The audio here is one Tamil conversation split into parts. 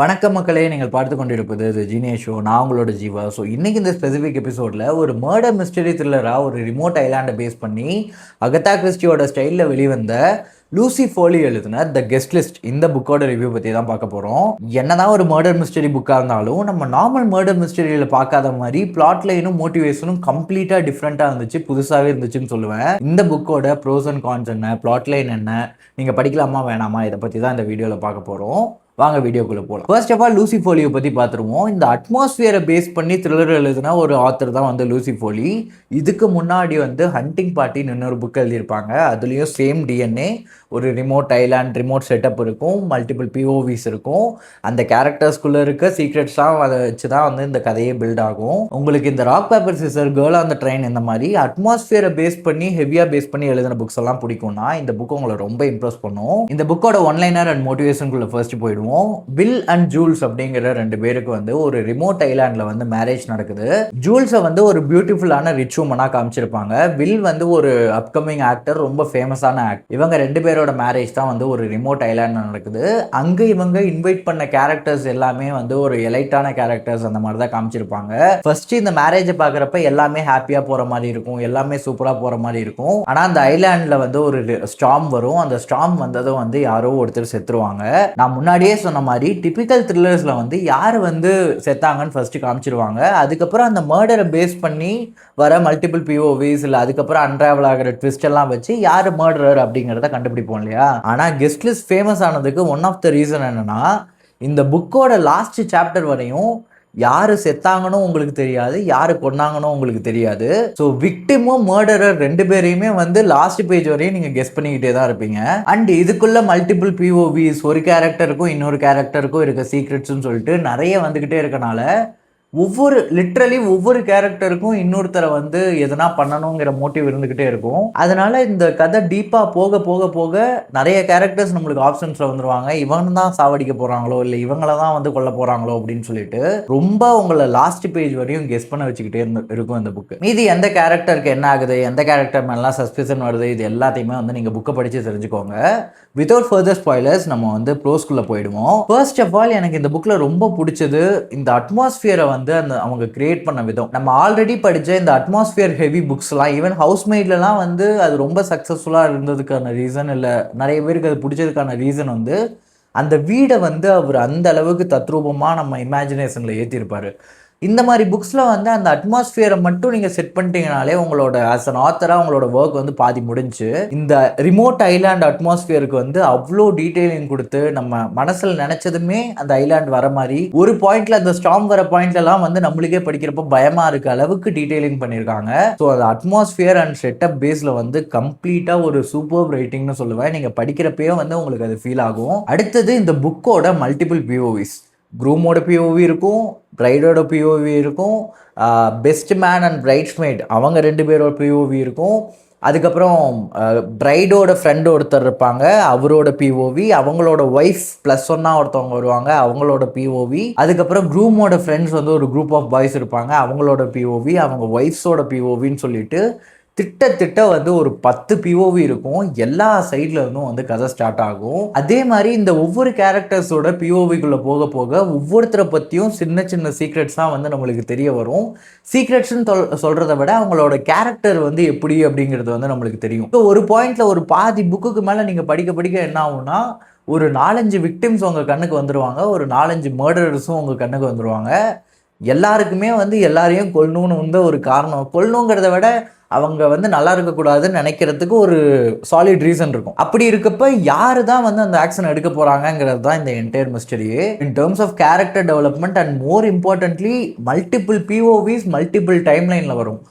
வணக்கம் மக்களே, நீங்கள் பார்த்து கொண்டிருப்பது இது ஜீனியஸ் ஷோ. நான் உங்களோட ஜீவா. ஸோ இன்னைக்கு இந்த ஸ்பெசிஃபிக் எபிசோடில் ஒரு மர்டர் மிஸ்டரி த்ரில்லராக ஒரு ரிமோட் ஐலாண்டை பேஸ் பண்ணி அகதா கிறிஸ்டியோட ஸ்டைலில் வெளிவந்த லூசி ஃபோலி எழுதின த கெஸ்ட் லிஸ்ட் இந்த புக்கோட ரிவ்யூ பற்றி தான் பார்க்க போகிறோம். என்னதான் ஒரு மர்டர் மிஸ்டரி புக்காக இருந்தாலும் நம்ம நார்மல் மர்டர் மிஸ்டரியில் பார்க்காத மாதிரி பிளாட் லைனும் மோட்டிவேஷனும் கம்ப்ளீட்டாக டிஃப்ரெண்ட்டாக இருந்துச்சு, புதுசாகவே இருந்துச்சுன்னு சொல்லுவேன். இந்த புக்கோட ப்ரோஸ் அண்ட் கான்ஸ் என்ன, பிளாட் லைன் என்ன, நீங்கள் படிக்கலாமா வேணாமா, இதை பற்றி தான் இந்த வீடியோவில் பார்க்க போகிறோம். வாங்க வீடியோக்குள்ள போகலாம். ஃபர்ஸ்ட் ஆஃப் ஆல் லூசி ஃபோலியை பற்றி பார்த்துருவோம். இந்த அட்மாஸ்பியரை பேஸ் பண்ணி த்ரில்லர் எழுதுனா ஒரு ஆத்தர் தான் வந்து லூசி ஃபோலி. இதுக்கு முன்னாடி வந்து ஹண்டிங் பார்ட்டின்னு இன்னொரு புக் எழுதியிருப்பாங்க. அதுலேயும் சேம் டிஎன்ஏ, ஒரு ரிமோட் ஐலாண்ட், ரிமோட் செட்டப் இருக்கும், மல்டிபிள் பிஓவிஸ் இருக்கும். அந்த கேரக்டர்ஸ்குள்ளே இருக்க சீக்ரெட்ஸ்லாம் அதை வச்சு தான் வந்து இந்த கதையே பில்ட் ஆகும். உங்களுக்கு இந்த rock paper scissor, girl on the train இந்த மாதிரி அட்மாஸ்பியரை பேஸ் பண்ணி ஹெவியாக பேஸ் பண்ணி எழுதின புக்ஸ் எல்லாம் பிடிக்கும்னா இந்த புக் உங்களை ரொம்ப இம்ப்ரெஸ் பண்ணும். இந்த புக்கோட ஒன்லைனர் அண்ட் மோட்டிவேஷனுக்குள்ள ஃபர்ஸ்ட் போயிடுவோம். வில் அண்ட் ஜூல்ஸ் அப்படிங்கிற ரெண்டு பேருக்கு வந்து ஒரு ரிமோட் ஐலாண்ட்ல வந்து மேரேஜ் நடக்குது. ஜூல்ஸை வந்து ஒரு பியூட்டிஃபுல்லான ரிச் உமனா காமிச்சிருப்பாங்க. வில் வந்து ஒரு அப்கமிங் ஆக்டர், ரொம்ப ஃபேமஸான ஆக்டர். இவங்க ரெண்டு பேரோட மேரேஜ் தான் வந்து ஒரு ரிமோட் ஐலாண்ட் நடக்குது. அங்க இவங்க இன்வைட் பண்ண கேரக்டர்ஸ் எல்லாமே வந்து ஒரு எலைட்டான கேரக்டர்ஸ் அந்த மாதிரி தான் காமிச்சிருப்பாங்க. ஃபர்ஸ்ட் இந்த மேரேஜை பார்க்குறப்ப எல்லாமே ஹாப்பியா போற மாதிரி இருக்கும், எல்லாமே சூப்பரா போற மாதிரி இருக்கும். ஆனா அந்த ஐலாண்ட்ல வந்து ஒரு ஸ்டார்ம் வரும். அந்த ஸ்டார்ம் வந்ததும் வந்து யாரோ ஒருத்தர் செத்துருவாங்க. நான் முன்னாடியே சொன்ன மாதிரி டிபிக்கல் த்ரில்லர்ஸ்ல வந்து யார் வந்து செத்தாங்கன்னு ஃபர்ஸ்ட் காமிச்சிருவாங்க. அதுக்கப்புறம் அந்த மர்டரை பேஸ் பண்ணி வர மல்டிபிள் பிஓவிஸ் இல்லை அதுக்கப்புறம் அன்ராவல் ஆகிற ட்விஸ்ட் எல்லாம் வச்சு யார் மர்டரர் அப்படிங்கிறத கண்டுபிடிப்போம் இல்லையா. ஆனால் கெஸ்ட் லிஸ்ட் ஃபேமஸ் ஆனதுக்கு ஒன் ஆஃப் த ரீசன் என்னன்னா, இந்த புக்கோட லாஸ்ட் சாப்டர் வரையும் யாரு செத்தாங்கன்னு உங்களுக்கு தெரியாது, யாரு கொன்னாங்கன்னு உங்களுக்கு தெரியாது. ஸோ விக்டிமும் மர்டரர் ரெண்டு பேரையுமே வந்து லாஸ்ட் பேஜ் வரையும் நீங்க கெஸ் பண்ணிக்கிட்டே தான் இருப்பீங்க. அண்ட் இதுக்குள்ள மல்டிபிள் பிஓவிஸ், ஒரு கேரக்டருக்கும் இன்னொரு கேரக்டருக்கும் இருக்க சீக்ரெட்ஸ்னு சொல்லிட்டு நிறைய வந்துகிட்டே இருக்கனால லிட்ரலி ஒவ்வொரு கேரக்டருக்கும் இன்னொருத்தரை வந்து எதனா பண்ணணுங்கிற மோட்டிவ் இருந்துகிட்டே இருக்கும். அதனால இந்த கதை டீப்பா போக போக போக நிறைய கேரக்டர்ஸ் நம்மளுக்கு ஆப்ஷன்ஸ்ல வந்துருவாங்க. இவங்க தான் சாவடிக்க போறாங்களோ இல்லை இவங்கள தான் வந்து கொல்ல போறாங்களோ அப்படின்னு சொல்லிட்டு ரொம்ப உங்களை லாஸ்ட் பேஜ் வரையும் கெஸ் பண்ண வச்சுக்கிட்டே இருக்கும் இந்த புக். மீதி எந்த கேரக்டருக்கு என்ன ஆகுது, எந்த கேரக்டர் மேலாம் சஸ்பிஷன் வருது, இது எல்லாத்தையுமே வந்து நீங்க புக்கை படிச்சு தெரிஞ்சுக்கோங்க. வித்தவுட் ஃபர்தர் ஸ்பாய்லர்ஸ் நம்ம வந்து ப்ரோஸ்குள்ள போயிடுவோம். ஃபர்ஸ்ட் ஆஃப் ஆல் எனக்கு இந்த புக்ல ரொம்ப பிடிச்சது இந்த அட்மாஸ்பியரை வந்து அந்த அவங்க கிரியேட் பண்ண விதம். நம்ம ஆல்ரெடி படிச்ச இந்த அட்மாஸ்பியர் ஹெவி புக்ஸ்லாம், ஈவன் ஹவுஸ்மேட்லலாம் வந்து அது ரொம்ப சக்ஸஸ்ஃபுல்லாக இருந்ததுக்கான ரீசன், இல்லை நிறைய பேருக்கு அது பிடிச்சதுக்கான ரீசன் வந்து அந்த வீடை வந்து அவர் அந்த அளவுக்கு தத்ரூபமாக நம்ம இமேஜினேஷனில் ஏற்றிருப்பாரு. இந்த மாதிரி புக்ஸில் வந்து அந்த அட்மாஸ்பியரை மட்டும் நீங்கள் செட் பண்ணிட்டீங்கனாலே உங்களோட ஆஸ் அன் ஆத்தராக உங்களோட ஒர்க் வந்து பாதி முடிஞ்சு. இந்த ரிமோட் ஐலாண்ட் அட்மாஸ்பியருக்கு வந்து அவ்வளோ டீட்டெயிலிங் கொடுத்து நம்ம மனசில் நினச்சதுமே அந்த ஐலாண்ட் வர மாதிரி, ஒரு பாயிண்ட்ல அந்த ஸ்டார்ம் வர பாயிண்ட்லலாம் வந்து நம்மளுக்கே படிக்கிறப்ப பயமாக இருக்க அளவுக்கு டீட்டெயிலிங் பண்ணியிருக்காங்க. ஸோ அந்த அட்மாஸ்பியர் அண்ட் செட்டப் பேஸில் வந்து கம்ப்ளீட்டாக ஒரு சூப்பர் ரைட்டிங்னு சொல்லுவேன். நீங்கள் படிக்கிறப்பயே வந்து உங்களுக்கு அது ஃபீல் ஆகும். அடுத்தது இந்த புக்கோட மல்டிபிள் பிஓவிஸ். க்ரூமோட பிஓவி இருக்கும், பிரைடோட பிஓவி இருக்கும், பெஸ்ட் மேன் அண்ட் பிரைட்ஸ்மேட் அவங்க ரெண்டு பேரோட பிஓவி இருக்கும். அதுக்கப்புறம் பிரைடோட ஃப்ரெண்டு ஒருத்தர் இருப்பாங்க, அவரோட பிஓவி, அவங்களோட ஒய்ஃப் ப்ளஸ் ஒன்னாக ஒருத்தவங்க வருவாங்க, அவங்களோட பிஓவி. அதுக்கப்புறம் க்ரூமோட ஃப்ரெண்ட்ஸ் வந்து ஒரு குரூப் ஆஃப் பாய்ஸ் இருப்பாங்க, அவங்களோட பிஓவி, அவங்க ஒய்ஃப்ஸோட பிஓவின்னு சொல்லிட்டு திட்ட வந்து ஒரு 10 பிஓவி இருக்கும். எல்லா சைட்ல இருந்தும் வந்து கதை ஸ்டார்ட் ஆகும். அதே மாதிரி இந்த ஒவ்வொரு கேரக்டர்ஸோட பிஓவிக்குள்ள போக போக ஒவ்வொருத்தரை பற்றியும் சின்ன சின்ன சீக்ரெட்ஸ் தான் வந்து நம்மளுக்கு தெரிய வரும். சீக்ரெட்ஸ்ன்னு சொல்றதை விட அவங்களோட கேரக்டர் வந்து எப்படி அப்படிங்கிறது வந்து நம்மளுக்கு தெரியும். ஸோ ஒரு பாயிண்ட்ல ஒரு பாதி புக்குக்கு மேலே நீங்கள் படிக்க என்ன ஆகும்னா, ஒரு 4-5 விக்டிம்ஸ் உங்கள் கண்ணுக்கு வந்துடுவாங்க, ஒரு 4-5 மர்டரர்ஸும் உங்கள் கண்ணுக்கு வந்துடுவாங்க. எல்லாருக்குமே வந்து எல்லாரையும் கொல்லணும்னு வந்து ஒரு காரணம், கொல்லணுங்கிறத விட அவங்க வந்து நல்லா இருக்கக்கூடாதுன்னு நினைக்கிறதுக்கு ஒரு சாலிட் ரீசன் இருக்கும். அப்படி இருக்கப்ப யாரு தான் வந்து அந்த ஆக்ஷன் எடுக்க போறாங்கிறது தான் இந்த என்டையர் மிஸ்டரியே. In terms of character development and more importantly multiple POVs multiple டைம்லைனில் வரும்.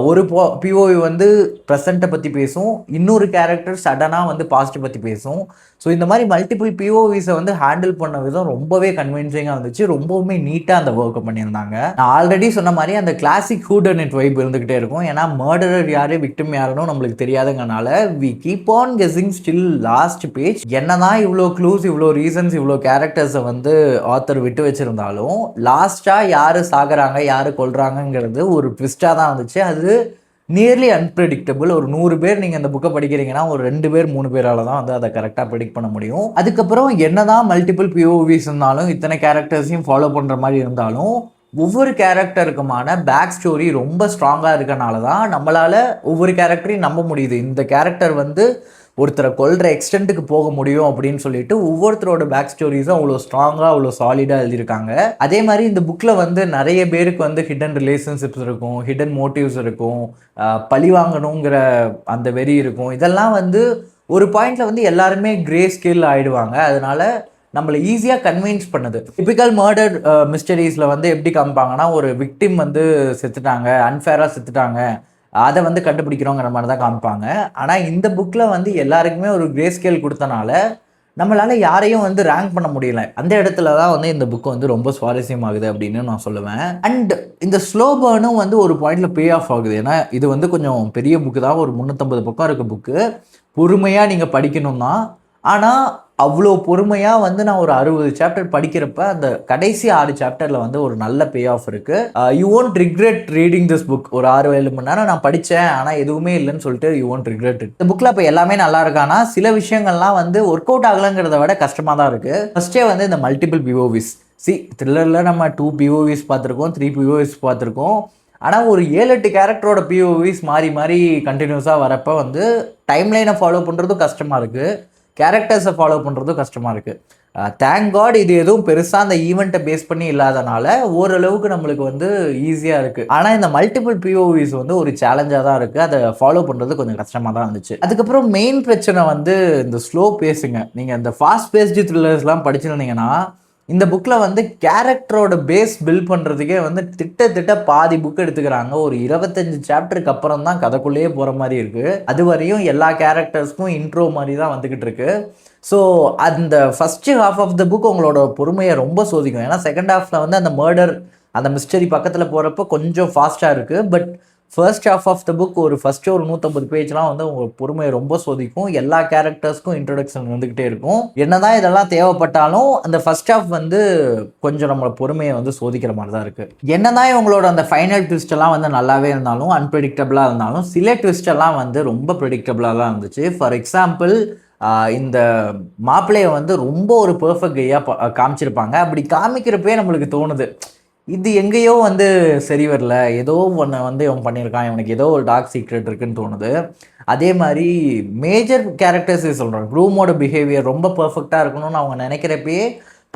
ஒரு பிஓவி வந்து ப்ரெசண்ட்டை பற்றி பேசும், இன்னொரு கேரக்டர் சடனாக வந்து பாஸ்ட்டை பற்றி பேசும். ஸோ இந்த மாதிரி மல்டிபிள் பிஓவிஸை வந்து ஹேண்டில் பண்ண விதம் ரொம்பவே கன்வின்சிங்காக இருந்துச்சு, ரொம்பவுமே நீட்டாக அந்த ஒர்க்கை பண்ணியிருந்தாங்க. நான் ஆல்ரெடி சொன்ன மாதிரி அந்த classic whodunit vibe இருந்துகிட்டே இருக்கும். ஏன்னா மர்டரர் யாரு, விக்டிம் யாருன்னு நம்மளுக்கு தெரியாதுங்கனால we keep on guessing still last page. என்னதான் இவ்வளோ க்ளூஸ், இவ்வளோ ரீசன்ஸ், இவ்வளோ கேரக்டர்ஸை வந்து ஆத்தர் விட்டு வச்சிருந்தாலும் லாஸ்ட்டாக யார் சாகுறாங்க யார் கொல்றாங்கங்கிறது ஒரு ட்விஸ்டாக தான் இருந்துச்சு. அது நியர்லி அன்பிரடிக்டபிள். ஒரு 100 பேர் நீங்கள் அந்த புக்கை படிக்கிறீங்கன்னா ஒரு 2 பேர் 3 பேரால தான் வந்து அதை கரெக்டாக ப்ரெடிக்ட் பண்ண முடியும். அதுக்கப்புறம் என்னதான் மல்டிபிள் பிஓவிஸ் இருந்தாலும், இத்தனை கேரக்டர்ஸையும் ஃபாலோ பண்ணுற மாதிரி இருந்தாலும், ஒவ்வொரு கேரக்டருக்குமான பேக் ஸ்டோரி ரொம்ப ஸ்ட்ராங்காக இருக்கனால தான் நம்மளால் ஒவ்வொரு கேரக்டரையும் நம்ப முடியுது. இந்த கேரக்டர் வந்து ஒருத்தரை கொல்ற எக்ஸ்டென்ட்டுக்கு போக முடியும் அப்படின்னு சொல்லிட்டு ஒவ்வொருத்தரோட பேக் ஸ்டோரிஸும் அவ்வளோ ஸ்ட்ராங்காக அவ்வளோ சாலிடாக எழுதியிருக்காங்க. அதே மாதிரி இந்த புக்கில் வந்து நிறைய பேருக்கு வந்து ஹிடன் ரிலேஷன்ஷிப்ஸ் இருக்கும், ஹிடன் மோட்டிவ்ஸ் இருக்கும், பழி வாங்கணுங்கிற அந்த வெறி இருக்கும். இதெல்லாம் வந்து ஒரு பாயிண்ட்ல வந்து எல்லாருமே கிரே ஸ்கேல் ஆயிடுவாங்க. அதனால நம்மளை ஈஸியாக கன்வின்ஸ் பண்ணுது. டிபிக்கல் மர்டர் மிஸ்டரிஸில் வந்து எப்படி காமிப்பாங்கன்னா, ஒரு விக்டிம் வந்து செத்துட்டாங்க, அன்ஃபேராக செத்துட்டாங்க, அதை வந்து கண்டுபிடிக்கிறோங்கிற மாதிரி தான் காமிப்பாங்க. ஆனால் இந்த புக்கில் வந்து எல்லாருக்குமே ஒரு கிரே ஸ்கேல் கொடுத்தனால நம்மளால் யாரையும் வந்து ரேங்க் பண்ண முடியல. அந்த இடத்துல தான் வந்து இந்த புக்கு வந்து ரொம்ப சுவாரஸ்யமாகுது அப்படின்னு நான் சொல்லுவேன். அண்ட் இந்த ஸ்லோ பர்னும் வந்து ஒரு பாயிண்டில் பே ஆஃப் ஆகுது. ஏன்னா இது வந்து கொஞ்சம் பெரிய புக்கு தான், ஒரு 350 பக்கம் இருக்க புக்கு. பொறுமையாக நீங்கள் படிக்கணும் தான். ஆனால் அவ்வளோ பொறுமையாக வந்து நான் ஒரு 60 சாப்டர் படிக்கிறப்ப அந்த கடைசி 6 சாப்டரில் வந்து ஒரு நல்ல பே ஆஃப் இருக்குது. You won't regret reading this book. ஒரு 6-7 மணி நேரம் நான் படித்தேன், ஆனால் எதுவுமே இல்லைன்னு சொல்லிட்டு யூ ஒன்ட் ரிக்ரெட் இட். இந்த புக்கில் இப்போ எல்லாமே நல்லா இருக்கானா, சில விஷயங்கள்லாம் வந்து ஒர்க் அவுட் ஆகலைங்கிறத விட கஷ்டமாக தான் இருக்குது. ஃபர்ஸ்டே வந்து இந்த மல்டிபிள் பிஓவிஸ். த்ரில்லரில் நம்ம 2 பிஓவிஸ் பார்த்துருக்கோம், 3 பிஓவிஸ் பார்த்துருக்கோம். ஆனால் ஒரு 7-8 கேரக்டரோட பிஓவிஸ் மாறி மாறி கண்டினியூஸாக வரப்போ வந்து டைம்லைனை ஃபாலோ பண்ணுறதும் கஷ்டமாக இருக்குது, கேரக்டர்ஸை ஃபாலோ பண்ணுறதும் கஷ்டமாக இருக்குது. தேங்க் காட் இது எதுவும் பெருசாக அந்த ஈவெண்ட்டை பேஸ் பண்ணி இல்லாதனால ஓரளவுக்கு நம்மளுக்கு வந்து ஈஸியாக இருக்குது. ஆனால் இந்த மல்டிபிள் பிஓவிஸ் வந்து ஒரு சேலஞ்சாக தான் இருக்குது. அதை ஃபாலோ பண்ணுறது கொஞ்சம் கஷ்டமாக தான் இருந்துச்சு. அதுக்கப்புறம் மெயின் பிரச்சனை வந்து இந்த ஸ்லோ பேஸுங்க. நீங்கள் இந்த ஃபாஸ்ட் பேஸ்டு த்ரில்லர்ஸ்லாம் படிச்சிருந்தீங்கன்னா இந்த புக்கில் வந்து கேரக்டரோட பேஸ் பில்ட் பண்ணுறதுக்கே வந்து திட்ட பாதி புக் எடுத்துக்கிறாங்க. ஒரு 25 சாப்டருக்கு அப்புறம் தான் கதைக்குள்ளேயே போகிற மாதிரி இருக்குது. அது வரையும் எல்லா கேரக்டர்ஸ்க்கும் இன்ட்ரோ மாதிரி தான் வந்துக்கிட்டு இருக்கு. ஸோ அந்த first half of the book உங்களோட பொறுமையை ரொம்ப சோதிக்கும். ஏன்னா செகண்ட் ஹாஃபில் வந்து அந்த மர்டர் அந்த மிஸ்டரி பக்கத்தில் போகிறப்ப கொஞ்சம் ஃபாஸ்ட்டாக இருக்குது. But first half of the book ஒரு ஃபஸ்ட்டு ஒரு 150 பேஜ்லாம் வந்து உங்கள் பொறுமையை ரொம்ப சோதிக்கும். எல்லா கேரக்டர்ஸ்க்கும் இன்ட்ரொடக்ஷன் வந்துக்கிட்டே இருக்கும். என்னதான் இதெல்லாம் தேவைப்பட்டாலும் அந்த ஃபர்ஸ்ட் ஹாஃப் வந்து கொஞ்சம் நம்மளோட பொறுமையை வந்து சோதிக்கிற மாதிரி தான் இருக்குது. என்னதான் இவங்களோட அந்த ஃபைனல் ட்விஸ்ட் எல்லாம் வந்து நல்லாவே இருந்தாலும், அன்பிரடிக்டபிளாக இருந்தாலும், சில ட்விஸ்ட் எல்லாம் வந்து ரொம்ப ப்ரெடிக்டபிளாக தான் இருந்துச்சு. ஃபார் எக்ஸாம்பிள் இந்த மாப்பிள்ளையை வந்து ரொம்ப ஒரு பெர்ஃபெக்ட் கையாக காமிச்சிருப்பாங்க. அப்படி காமிக்கிறப்பே நம்மளுக்கு தோணுது, இது எங்கேயோ வந்து சரி வரல, ஏதோ ஒன்று வந்து இவன் பண்ணியிருக்கான், இவனுக்கு ஏதோ ஒரு டார்க் சீக்ரெட் இருக்குன்னு தோணுது. அதே மாதிரி மேஜர் கேரக்டர்ஸே சொல்கிறேன், ப்ரூமோட பிஹேவியர் ரொம்ப பர்ஃபெக்டாக இருக்கணும்னு அவங்க நினைக்கிறப்பயே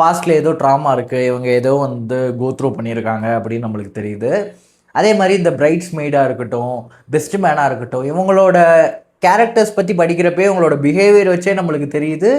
பாஸ்டில் ஏதோ ட்ராமா இருக்குது, இவங்க ஏதோ வந்து கோத்ரூ பண்ணியிருக்காங்க அப்படின்னு நம்மளுக்கு தெரியுது. அதே மாதிரி இந்த பிரைட்ஸ் மெய்டாக இருக்கட்டும், பெஸ்ட் மேனாக இருக்கட்டும், இவங்களோட கேரக்டர்ஸ் பற்றி படிக்கிறப்பே இவங்களோட பிஹேவியர் வச்சே நம்மளுக்கு தெரியுது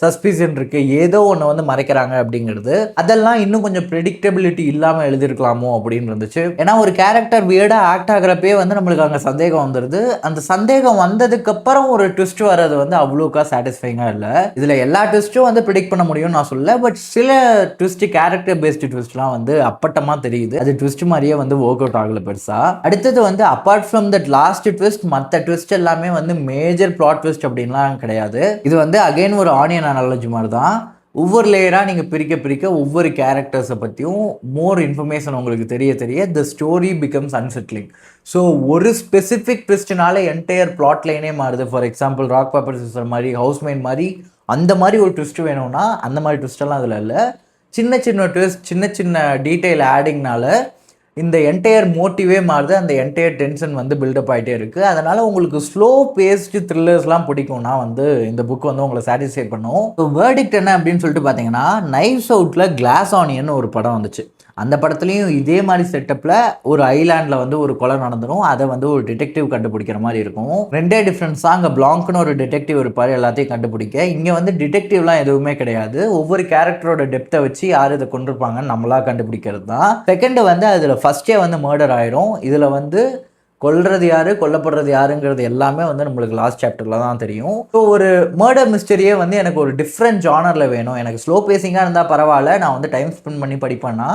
சஸ்பிஷன் இருக்குது, ஏதோ ஒன்று வந்து மறைக்கிறாங்க அப்படிங்கிறது. அதெல்லாம் இன்னும் கொஞ்சம் ப்ரெடிக்டபிலிட்டி இல்லாமல் எழுதியிருக்கலாமோ அப்படின்னு இருந்துச்சு. ஏன்னா ஒரு கேரக்டர் வியர்டாக ஆக்ட் ஆகிறப்பே வந்து நம்மளுக்கு அங்கே சந்தேகம் வந்துடுது. அந்த சந்தேகம் வந்ததுக்கப்புறம் ஒரு ட்விஸ்ட் வர்றது வந்து அவ்வளோக்கா சாட்டிஸ்ஃபைங்காக இல்லை. இதில் எல்லா ட்விஸ்ட்டும் வந்து ப்ரிடிக்ட் பண்ண முடியும்னு நான் சொல்லலை. பட் சில ட்விஸ்ட், கேரக்டர் பேஸ்டு ட்விஸ்ட்லாம் வந்து அப்பட்டமாக தெரியுது. அது ட்விஸ்ட் மாதிரியே வந்து ஒர்க் அவுட் ஆகலை பெருசாக. அடுத்தது வந்து apart from that last twist, மற்ற ட்விஸ்ட் எல்லாமே வந்து மேஜர் பிளாட் ட்விஸ்ட் அப்படின்லாம் கிடையாது. இது வந்து அகைன் ஒரு ஆனியன் அனாலஜி மாதிரி தான். ஒவ்வொரு லேயராக நீங்கள் பிரிக்க ஒவ்வொரு கேரக்டர்ஸை பற்றியும் மோர் இன்ஃபர்மேஷன் உங்களுக்கு தெரிய த ஸ்டோரி பிகம்ஸ் அன்செட்லிங். ஸோ ஒரு ஸ்பெசிஃபிக் ட்விஸ்ட்னால என்டையர் பிளாட் லைனே மாறுது. For example rock paper sister மாதிரி, ஹவுஸ்மேட் மாதிரி, அந்த மாதிரி ஒரு ட்விஸ்ட் வேணும்னா அந்த மாதிரி ட்விஸ்டெல்லாம் அதில் இல்லை. சின்ன ட்விஸ்ட், சின்ன டீட்டெயில் ஆடிங்னால இந்த என்டையர் மோட்டிவே மாறுது. அந்த என்டையர் டென்ஷன் வந்து பில்டப் ஆகிட்டே இருக்குது. அதனால் உங்களுக்கு ஸ்லோ பேஸ்டு த்ரில்லர்ஸ்லாம் பிடிக்கும்னா வந்து இந்த புக் வந்து உங்களை சாட்டிஸ்ஃபை பண்ணும். ஸோ வேர்டிக்ட் என்ன அப்படின்னு சொல்லிட்டு பார்த்தீங்கன்னா, நைவ்ஸ் அவுட்டில் கிளாஸ் ஆனியன் ஒரு படம் வந்துச்சு. அந்த படத்துலையும் இதே மாதிரி செட்டப்பில் ஒரு ஐலாண்டில் வந்து ஒரு கொலை நடந்துடும். அதை வந்து ஒரு டிடெக்டிவ் கண்டுபிடிக்கிற மாதிரி இருக்கும். ரெண்டே டிஃப்ரென்ஸாக அங்கே பிளாங்க்னு ஒரு டிடெக்டிவ் இருப்பார் எல்லாத்தையும் கண்டுபிடிக்க. இங்கே வந்து டிடெக்டிவ்லாம் எதுவுமே கிடையாது. ஒவ்வொரு கேரக்டரோட டெப்த்தை வச்சு யார் இதை கொண்டிருப்பாங்கன்னு நம்மளா கண்டுபிடிக்கிறது தான். செகண்டு வந்து அதில் ஃபஸ்ட்டே வந்து மர்டர் ஆயிரும். இதில் வந்து கொல்றது யாரு, கொல்லப்படுறது யாருங்கிறது எல்லாமே வந்து நம்மளுக்கு லாஸ்ட் சாப்டரில் தான் தெரியும். ஸோ ஒரு மர்டர் மிஸ்டரியே வந்து எனக்கு ஒரு டிஃப்ரெண்ட் ஜானரில் வேணும். எனக்கு ஸ்லோ பேசிங்காக இருந்தால் பரவாயில்ல, நான் வந்து டைம் ஸ்பெண்ட் பண்ணி படிப்பேன்னா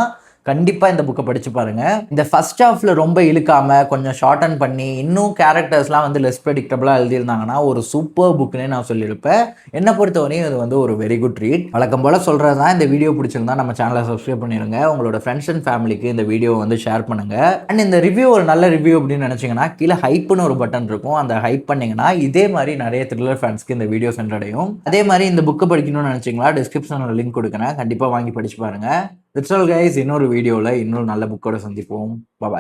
கண்டிப்பாக இந்த புக்கை படித்து பாருங்கள். இந்த ஃபர்ஸ்ட் ஹாஃபில் ரொம்ப இழுக்காமல் கொஞ்சம் ஷார்டன் பண்ணி இன்னும் கேரக்டர்ஸ்லாம் வந்து லெஸ் ப்ரெடிக்டபுளாக எழுதியிருந்தாங்கன்னா ஒரு சூப்பர் புக்குன்னே நான் சொல்லியிருப்பேன். என்னை பொறுத்தவரையும் இது வந்து ஒரு வெரி குட் ரீட். வழக்கம் போல் சொல்கிறது தான். இந்த வீடியோ பிடிச்சிருந்தா நம்ம சேனலை சப்ஸ்கிரைப் பண்ணிடுங்க. உங்களோட ஃப்ரெண்ட்ஸ் அண்ட் ஃபேமிலிக்கு இந்த வீடியோவை வந்து ஷேர் பண்ணுங்கள். அண்ட் இந்த ரிவ்யூ ஒரு நல்ல ரிவ்யூ அப்படின்னு நினச்சிங்கன்னா கீழே ஹைப்புன்னு ஒரு பட்டன் இருக்கும். அந்த ஹைப் பண்ணிங்கன்னா இதே மாதிரி நிறைய த்ரில்லர் ஃபேன்ஸ்க்கு இந்த வீடியோ சென்றடையும். அதே மாதிரி இந்த புக்கை படிக்கணும்னு நினச்சிங்களா, டிஸ்கிரிப்ஷனில் லிங்க் கொடுக்குறேன். கண்டிப்பாக வாங்கி படிச்சு பாருங்கள். That's all guys. இன்னொரு வீடியோவில் இன்னொரு நல்ல புக்கோட சந்திப்போம். பாய்.